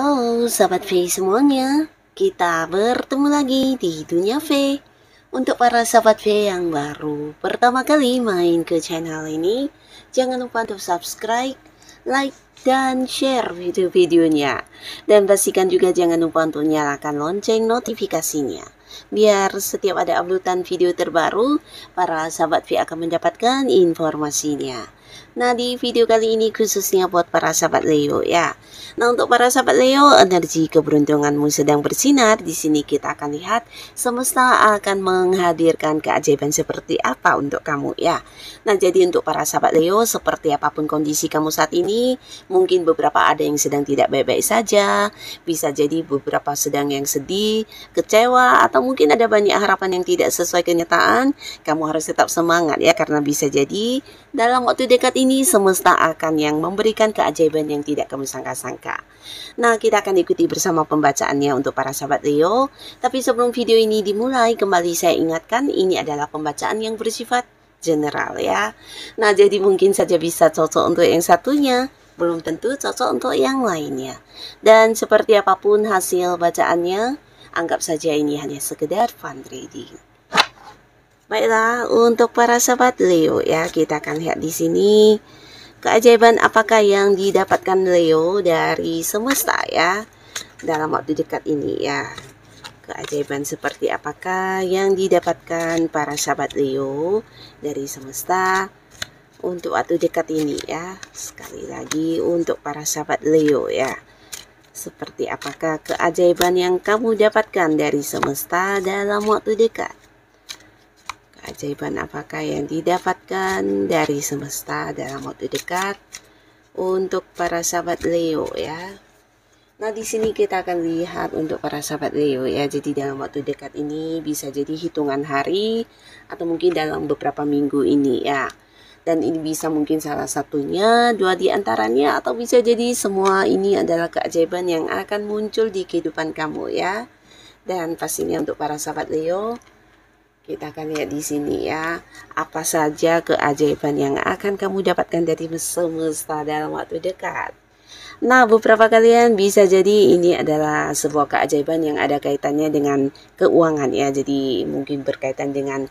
Halo sahabat V semuanya, kita bertemu lagi di Dunia V. Untuk para sahabat V yang baru pertama kali main ke channel ini, jangan lupa untuk subscribe, like, dan share video-videonya. Dan pastikan juga jangan lupa untuk nyalakan lonceng notifikasinya, biar setiap ada uploadan video terbaru, para sahabat V akan mendapatkan informasinya. Nah, di video kali ini khususnya buat para sahabat Leo ya. Nah, untuk para sahabat Leo, energi keberuntunganmu sedang bersinar. Di sini kita akan lihat semesta akan menghadirkan keajaiban seperti apa untuk kamu ya. Nah, jadi untuk para sahabat Leo, seperti apapun kondisi kamu saat ini, mungkin beberapa ada yang sedang tidak baik-baik saja, bisa jadi beberapa sedang yang sedih, kecewa, atau mungkin ada banyak harapan yang tidak sesuai kenyataan. Kamu harus tetap semangat ya, karena bisa jadi dalam waktu dekat ini semesta akan yang memberikan keajaiban yang tidak kamu sangka-sangka. Nah, kita akan ikuti bersama pembacaannya untuk para sahabat Leo. Tapi sebelum video ini dimulai, kembali saya ingatkan ini adalah pembacaan yang bersifat general ya. Nah, jadi mungkin saja bisa cocok untuk yang satunya, belum tentu cocok untuk yang lainnya. Dan seperti apapun hasil bacaannya, anggap saja ini hanya sekedar fun reading. Baiklah, untuk para sahabat Leo ya, kita akan lihat di sini keajaiban apakah yang didapatkan Leo dari semesta ya dalam waktu dekat ini ya. Keajaiban seperti apakah yang didapatkan para sahabat Leo dari semesta untuk waktu dekat ini ya. Sekali lagi untuk para sahabat Leo ya. Seperti apakah keajaiban yang kamu dapatkan dari semesta dalam waktu dekat? Keajaiban apakah yang didapatkan dari semesta dalam waktu dekat untuk para sahabat Leo ya. Nah, di sini kita akan lihat untuk para sahabat Leo ya. Jadi dalam waktu dekat ini bisa jadi hitungan hari atau mungkin dalam beberapa minggu ini ya. Dan ini bisa mungkin salah satunya, dua di antaranya, atau bisa jadi semua ini adalah keajaiban yang akan muncul di kehidupan kamu ya. Dan pastinya untuk para sahabat Leo, kita akan lihat di sini ya, apa saja keajaiban yang akan kamu dapatkan dari semesta dalam waktu dekat. Nah, beberapa kalian bisa jadi ini adalah sebuah keajaiban yang ada kaitannya dengan keuangan ya. Jadi mungkin berkaitan dengan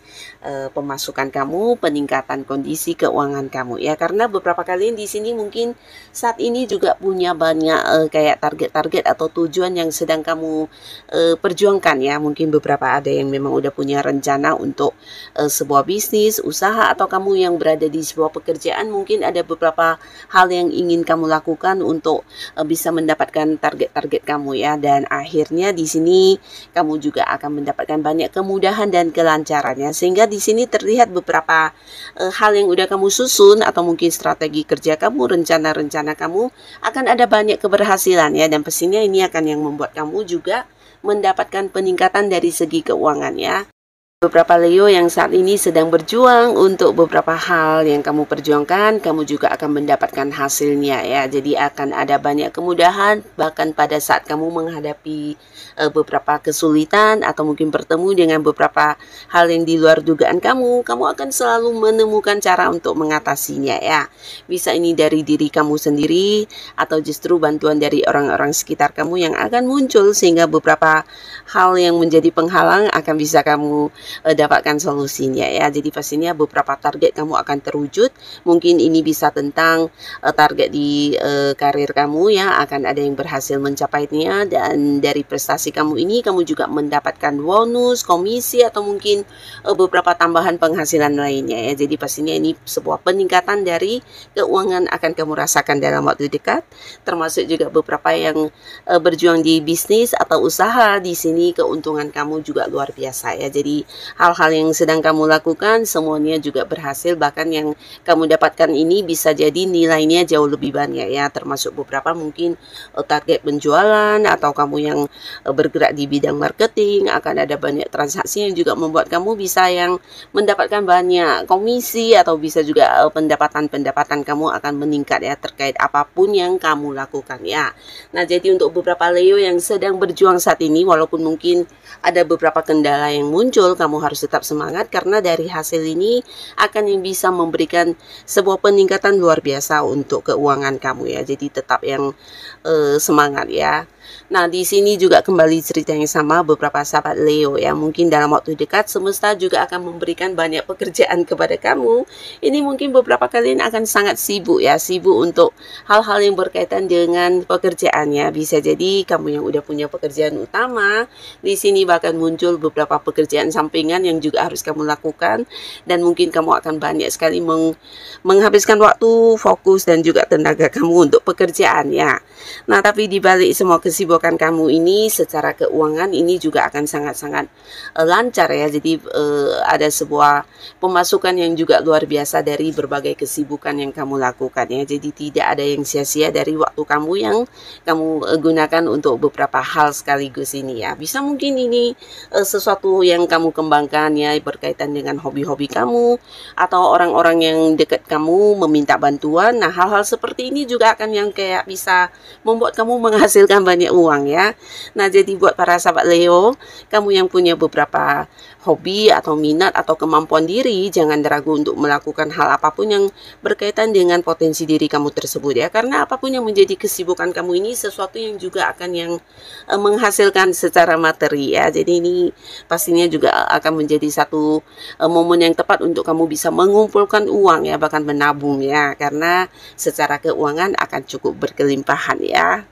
pemasukan kamu, peningkatan kondisi keuangan kamu ya. Karena beberapa kalian di sini mungkin saat ini juga punya banyak kayak target-target atau tujuan yang sedang kamu perjuangkan ya. Mungkin beberapa ada yang memang udah punya rencana untuk sebuah bisnis, usaha, atau kamu yang berada di sebuah pekerjaan, mungkin ada beberapa hal yang ingin kamu lakukan untuk bisa mendapatkan target-target kamu ya. Dan akhirnya di sini kamu juga akan mendapatkan banyak kemudahan dan kelancarannya, sehingga di sini terlihat beberapa hal yang udah kamu susun atau mungkin strategi kerja kamu, rencana-rencana kamu akan ada banyak keberhasilan ya. Dan pastinya ini akan yang membuat kamu juga mendapatkan peningkatan dari segi keuangan ya. Beberapa Leo yang saat ini sedang berjuang untuk beberapa hal yang kamu perjuangkan, kamu juga akan mendapatkan hasilnya ya. Jadi akan ada banyak kemudahan bahkan pada saat kamu menghadapi beberapa kesulitan atau mungkin bertemu dengan beberapa hal yang di luar dugaan kamu akan selalu menemukan cara untuk mengatasinya ya. Bisa ini dari diri kamu sendiri atau justru bantuan dari orang-orang sekitar kamu yang akan muncul, sehingga beberapa hal yang menjadi penghalang akan bisa kamu dapatkan solusinya ya. Jadi pastinya beberapa target kamu akan terwujud. Mungkin ini bisa tentang target di karir kamu ya, akan ada yang berhasil mencapainya. Dan dari prestasi kamu ini kamu juga mendapatkan bonus, komisi, atau mungkin beberapa tambahan penghasilan lainnya ya. Jadi pastinya ini sebuah peningkatan dari keuangan akan kamu rasakan dalam waktu dekat. Termasuk juga beberapa yang berjuang di bisnis atau usaha, di sini keuntungan kamu juga luar biasa ya. Jadi hal-hal yang sedang kamu lakukan semuanya juga berhasil, bahkan yang kamu dapatkan ini bisa jadi nilainya jauh lebih banyak ya. Termasuk beberapa mungkin target penjualan, atau kamu yang bergerak di bidang marketing, akan ada banyak transaksi yang juga membuat kamu bisa yang mendapatkan banyak komisi, atau bisa juga pendapatan kamu akan meningkat ya terkait apapun yang kamu lakukan ya. Nah, jadi untuk beberapa Leo yang sedang berjuang saat ini, walaupun mungkin ada beberapa kendala yang muncul, kamu harus tetap semangat, karena dari hasil ini akan yang bisa memberikan sebuah peningkatan luar biasa untuk keuangan kamu ya. Jadi tetap yang semangat ya. Nah, di sini juga kembali cerita yang sama beberapa sahabat Leo ya. Mungkin dalam waktu dekat semesta juga akan memberikan banyak pekerjaan kepada kamu. Ini mungkin beberapa kalian akan sangat sibuk ya, sibuk untuk hal-hal yang berkaitan dengan pekerjaannya. Bisa jadi kamu yang udah punya pekerjaan utama, di sini bahkan muncul beberapa pekerjaan sampingan yang juga harus kamu lakukan, dan mungkin kamu akan banyak sekali menghabiskan waktu, fokus dan juga tenaga kamu untuk pekerjaan ya. Nah, tapi di balik semua kesibukan kamu ini, secara keuangan ini juga akan sangat-sangat lancar ya. Jadi ada sebuah pemasukan yang juga luar biasa dari berbagai kesibukan yang kamu lakukan ya. Jadi tidak ada yang sia-sia dari waktu kamu yang kamu gunakan untuk beberapa hal sekaligus ini ya. Bisa mungkin ini sesuatu yang kamu kembangkan ya, berkaitan dengan hobi-hobi kamu atau orang-orang yang dekat kamu meminta bantuan. Nah, hal-hal seperti ini juga akan yang kayak bisa membuat kamu menghasilkan banyak uang ya. Nah, jadi buat para sahabat Leo, kamu yang punya beberapa hobi atau minat atau kemampuan diri, jangan ragu untuk melakukan hal apapun yang berkaitan dengan potensi diri kamu tersebut ya. Karena apapun yang menjadi kesibukan kamu ini sesuatu yang juga akan yang menghasilkan secara materi ya. Jadi ini pastinya juga akan menjadi satu momen yang tepat untuk kamu bisa mengumpulkan uang ya, bahkan menabung ya. Karena secara keuangan akan cukup berkelimpahan ya.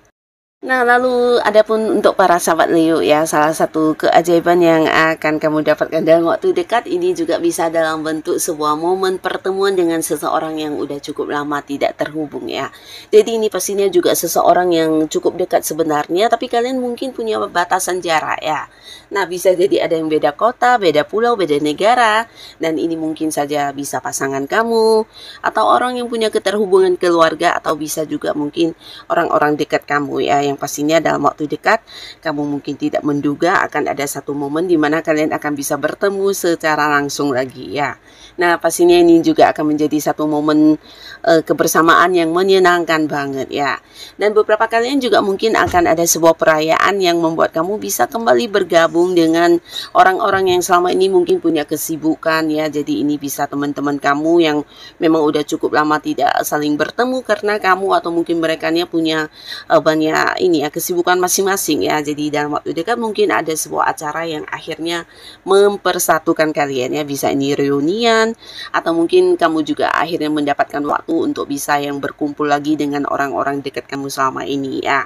Nah, lalu adapun untuk para sahabat Leo ya, salah satu keajaiban yang akan kamu dapatkan dalam waktu dekat ini juga bisa dalam bentuk sebuah momen pertemuan dengan seseorang yang udah cukup lama tidak terhubung ya. Jadi ini pastinya juga seseorang yang cukup dekat sebenarnya, tapi kalian mungkin punya batasan jarak ya. Nah, bisa jadi ada yang beda kota, beda pulau, beda negara, dan ini mungkin saja bisa pasangan kamu, atau orang yang punya keterhubungan keluarga, atau bisa juga mungkin orang-orang dekat kamu ya, yang pastinya dalam waktu dekat kamu mungkin tidak menduga akan ada satu momen di mana kalian akan bisa bertemu secara langsung lagi ya. Nah, pastinya ini juga akan menjadi satu momen kebersamaan yang menyenangkan banget ya. Dan beberapa kalian juga mungkin akan ada sebuah perayaan yang membuat kamu bisa kembali bergabung dengan orang-orang yang selama ini mungkin punya kesibukan ya. Jadi ini bisa teman-teman kamu yang memang udah cukup lama tidak saling bertemu karena kamu atau mungkin mereka punya banyak ini ya kesibukan masing-masing ya. Jadi dalam waktu dekat mungkin ada sebuah acara yang akhirnya mempersatukan kalian ya. Bisa ini reunian atau mungkin kamu juga akhirnya mendapatkan waktu untuk bisa yang berkumpul lagi dengan orang-orang dekat kamu selama ini ya.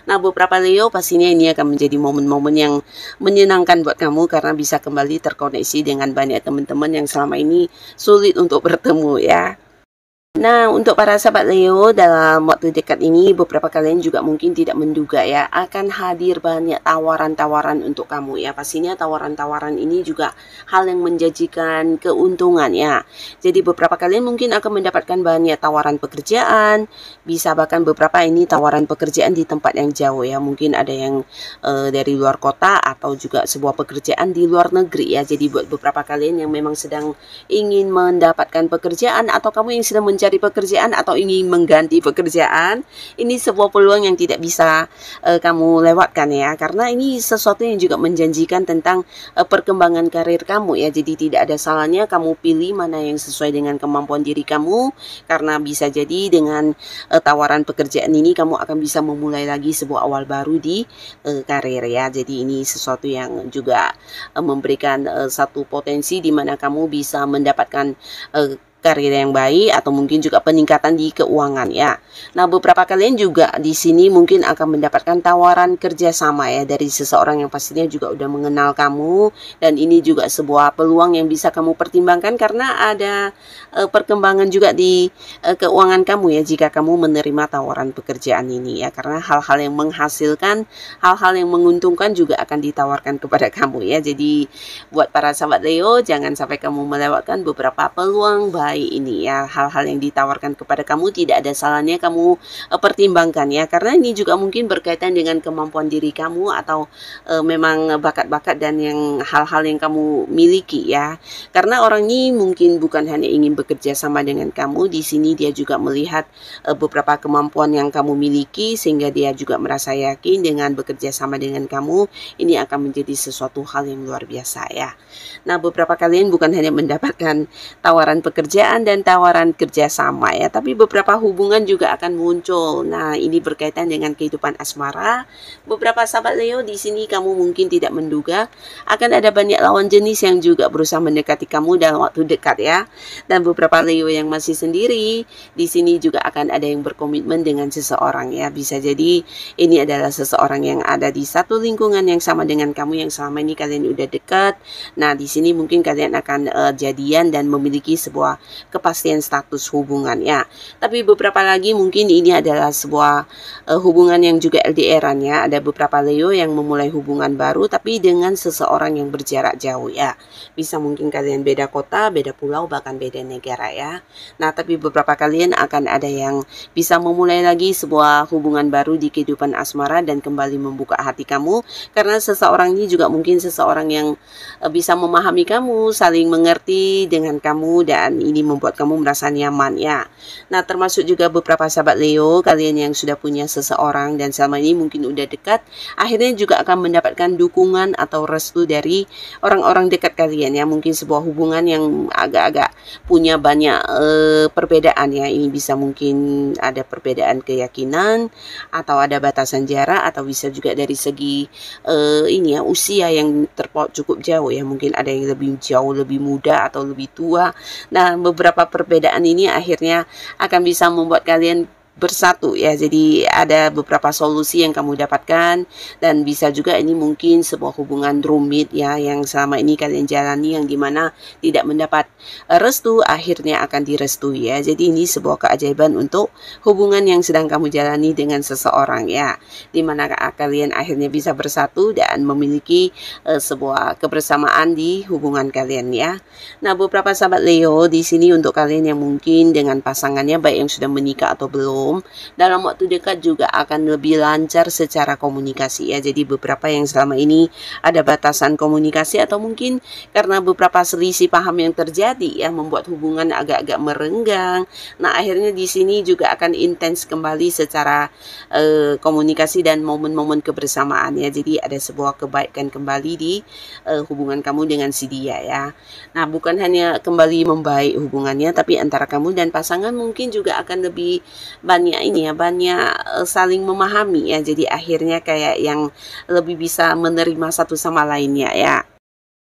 Nah, beberapa Leo pastinya ini akan menjadi momen-momen yang menyenangkan buat kamu karena bisa kembali terkoneksi dengan banyak teman-teman yang selama ini sulit untuk bertemu ya. Nah, untuk para sahabat Leo, dalam waktu dekat ini beberapa kalian juga mungkin tidak menduga ya akan hadir banyak tawaran-tawaran untuk kamu ya. Pastinya tawaran-tawaran ini juga hal yang menjanjikan keuntungan ya. Jadi beberapa kalian mungkin akan mendapatkan banyak tawaran pekerjaan, bisa bahkan beberapa ini tawaran pekerjaan di tempat yang jauh ya. Mungkin ada yang dari luar kota atau juga sebuah pekerjaan di luar negeri ya. Jadi buat beberapa kalian yang memang sedang ingin mendapatkan pekerjaan atau kamu yang sedang mencari pekerjaan atau ingin mengganti pekerjaan, ini sebuah peluang yang tidak bisa kamu lewatkan ya, karena ini sesuatu yang juga menjanjikan tentang perkembangan karir kamu ya. Jadi tidak ada salahnya kamu pilih mana yang sesuai dengan kemampuan diri kamu, karena bisa jadi dengan tawaran pekerjaan ini kamu akan bisa memulai lagi sebuah awal baru di karir ya. Jadi ini sesuatu yang juga memberikan satu potensi di mana kamu bisa mendapatkan karir yang baik atau mungkin juga peningkatan di keuangan ya. Nah, beberapa kalian juga di sini mungkin akan mendapatkan tawaran kerjasama ya dari seseorang yang pastinya juga udah mengenal kamu, dan ini juga sebuah peluang yang bisa kamu pertimbangkan karena ada perkembangan juga di keuangan kamu ya jika kamu menerima tawaran pekerjaan ini ya, karena hal-hal yang menghasilkan, hal-hal yang menguntungkan juga akan ditawarkan kepada kamu ya. Jadi buat para sahabat Leo, jangan sampai kamu melewatkan beberapa peluang baik ini ya. Hal-hal yang ditawarkan kepada kamu tidak ada salahnya kamu pertimbangkan ya, karena ini juga mungkin berkaitan dengan kemampuan diri kamu atau memang bakat-bakat dan yang hal-hal yang kamu miliki ya. Karena orang ini mungkin bukan hanya ingin bekerja sama dengan kamu, di sini dia juga melihat beberapa kemampuan yang kamu miliki sehingga dia juga merasa yakin dengan bekerja sama dengan kamu ini akan menjadi sesuatu hal yang luar biasa ya. Nah, beberapa kalian bukan hanya mendapatkan tawaran pekerjaan pekerjaan dan tawaran kerjasama ya. Tapi beberapa hubungan juga akan muncul. Nah, ini berkaitan dengan kehidupan asmara. Beberapa sahabat Leo di sini kamu mungkin tidak menduga akan ada banyak lawan jenis yang juga berusaha mendekati kamu dalam waktu dekat ya. Dan beberapa Leo yang masih sendiri, di sini juga akan ada yang berkomitmen dengan seseorang ya. Bisa jadi ini adalah seseorang yang ada di satu lingkungan yang sama dengan kamu yang selama ini kalian udah dekat. Nah, di sini mungkin kalian akan jadian dan memiliki sebuah kepastian status hubungan ya. Tapi beberapa lagi mungkin ini adalah sebuah hubungan yang juga LDR-an ya. Ada beberapa Leo yang memulai hubungan baru tapi dengan seseorang yang berjarak jauh ya. Bisa mungkin kalian beda kota, beda pulau, bahkan beda negara ya. Nah, tapi beberapa kalian akan ada yang bisa memulai lagi sebuah hubungan baru di kehidupan asmara dan kembali membuka hati kamu karena seseorang ini juga mungkin seseorang yang bisa memahami kamu, saling mengerti dengan kamu, dan ini membuat kamu merasa nyaman ya. Nah, termasuk juga beberapa sahabat Leo, kalian yang sudah punya seseorang dan selama ini mungkin udah dekat, akhirnya juga akan mendapatkan dukungan atau restu dari orang-orang dekat kalian ya. Mungkin sebuah hubungan yang agak-agak punya banyak perbedaan ya. Ini bisa mungkin ada perbedaan keyakinan atau ada batasan jarak, atau bisa juga dari segi ini ya, usia yang terpaut cukup jauh ya. Mungkin ada yang lebih jauh lebih muda atau lebih tua. Nah, beberapa perbedaan ini akhirnya akan bisa membuat kalian bersatu ya. Jadi ada beberapa solusi yang kamu dapatkan, dan bisa juga ini mungkin sebuah hubungan rumit ya yang selama ini kalian jalani, yang dimana tidak mendapat restu akhirnya akan direstui ya. Jadi ini sebuah keajaiban untuk hubungan yang sedang kamu jalani dengan seseorang ya, dimana kalian akhirnya bisa bersatu dan memiliki sebuah kebersamaan di hubungan kalian ya. Nah, beberapa sahabat Leo di sini untuk kalian yang mungkin dengan pasangannya, baik yang sudah menikah atau belum, dalam waktu dekat juga akan lebih lancar secara komunikasi ya. Jadi beberapa yang selama ini ada batasan komunikasi atau mungkin karena beberapa selisih paham yang terjadi ya, membuat hubungan agak-agak merenggang. Nah, akhirnya di sini juga akan intens kembali secara komunikasi dan momen-momen kebersamaan ya. Jadi ada sebuah kebaikan kembali di hubungan kamu dengan si dia ya. Nah, bukan hanya kembali membaik hubungannya, tapi antara kamu dan pasangan mungkin juga akan lebih banyak ini ya, banyak saling memahami ya. Jadi akhirnya kayak yang lebih bisa menerima satu sama lainnya ya.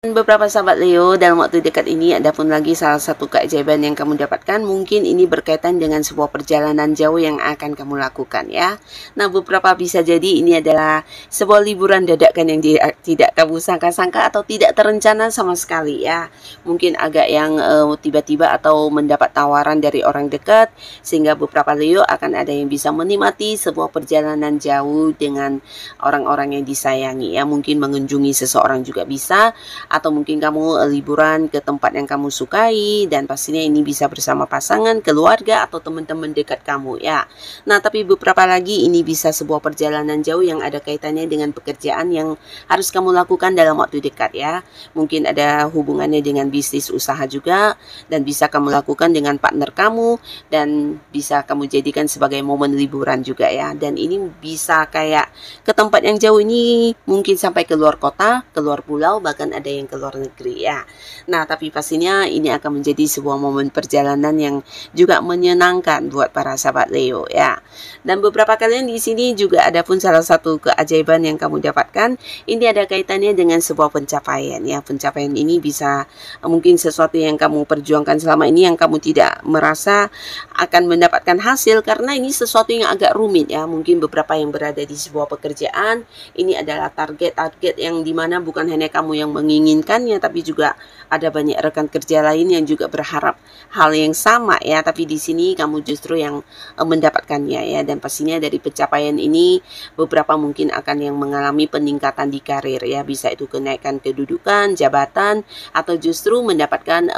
Dan beberapa sahabat Leo, dalam waktu dekat ini ada pun lagi salah satu keajaiban yang kamu dapatkan. Mungkin ini berkaitan dengan sebuah perjalanan jauh yang akan kamu lakukan ya. Nah, beberapa bisa jadi ini adalah sebuah liburan dadakan yang tidak kamu sangka-sangka atau tidak terencana sama sekali ya. Mungkin agak yang tiba-tiba atau mendapat tawaran dari orang dekat, sehingga beberapa Leo akan ada yang bisa menikmati sebuah perjalanan jauh dengan orang-orang yang disayangi ya. Mungkin mengunjungi seseorang juga bisa, atau mungkin kamu liburan ke tempat yang kamu sukai, dan pastinya ini bisa bersama pasangan, keluarga, atau teman-teman dekat kamu ya. Nah, tapi beberapa lagi ini bisa sebuah perjalanan jauh yang ada kaitannya dengan pekerjaan yang harus kamu lakukan dalam waktu dekat ya. Mungkin ada hubungannya dengan bisnis usaha juga, dan bisa kamu lakukan dengan partner kamu, dan bisa kamu jadikan sebagai momen liburan juga ya. Dan ini bisa kayak ke tempat yang jauh ini, mungkin sampai ke luar kota, ke luar pulau, bahkan ada yang ke luar negeri ya. Nah, tapi pastinya ini akan menjadi sebuah momen perjalanan yang juga menyenangkan buat para sahabat Leo ya. Dan beberapa kalian di sini juga ada pun salah satu keajaiban yang kamu dapatkan. Ini ada kaitannya dengan sebuah pencapaian ya. Pencapaian ini bisa mungkin sesuatu yang kamu perjuangkan selama ini, yang kamu tidak merasa akan mendapatkan hasil karena ini sesuatu yang agak rumit ya. Mungkin beberapa yang berada di sebuah pekerjaan, ini adalah target-target yang dimana bukan hanya kamu yang menginginkannya, tapi juga ada banyak rekan kerja lain yang juga berharap hal yang sama ya. Tapi di sini kamu justru yang mendapatkannya ya. Dan pastinya dari pencapaian ini beberapa mungkin akan yang mengalami peningkatan di karir ya. Bisa itu kenaikan kedudukan, jabatan, atau justru mendapatkan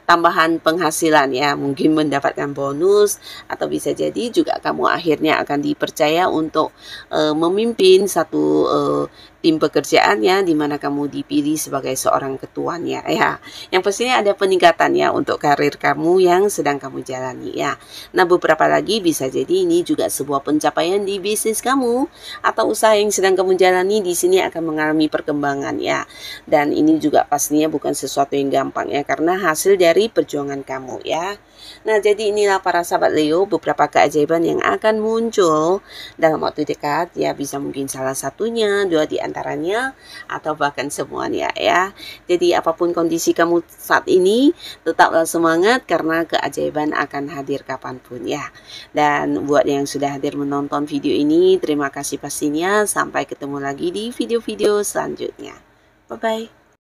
tambahan penghasilan ya. Mungkin mendapatkan bonus, atau bisa jadi juga kamu akhirnya akan dipercaya untuk memimpin satu tim pekerjaan ya, di mana kamu dipilih sebagai sebagai seorang ketuanya ya. Yang pastinya ada peningkatan ya untuk karir kamu yang sedang kamu jalani ya. Nah, beberapa lagi bisa jadi ini juga sebuah pencapaian di bisnis kamu atau usaha yang sedang kamu jalani di sini akan mengalami perkembangan ya. Dan ini juga pastinya bukan sesuatu yang gampang ya karena hasil dari perjuangan kamu ya. Nah, jadi inilah para sahabat Leo beberapa keajaiban yang akan muncul dalam waktu dekat ya, bisa mungkin salah satunya, dua di antaranya, atau bahkan semuanya ya. Jadi apapun kondisi kamu saat ini, tetaplah semangat karena keajaiban akan hadir kapanpun ya. Dan buat yang sudah hadir menonton video ini, terima kasih pastinya. Sampai ketemu lagi di video-video selanjutnya. Bye-bye.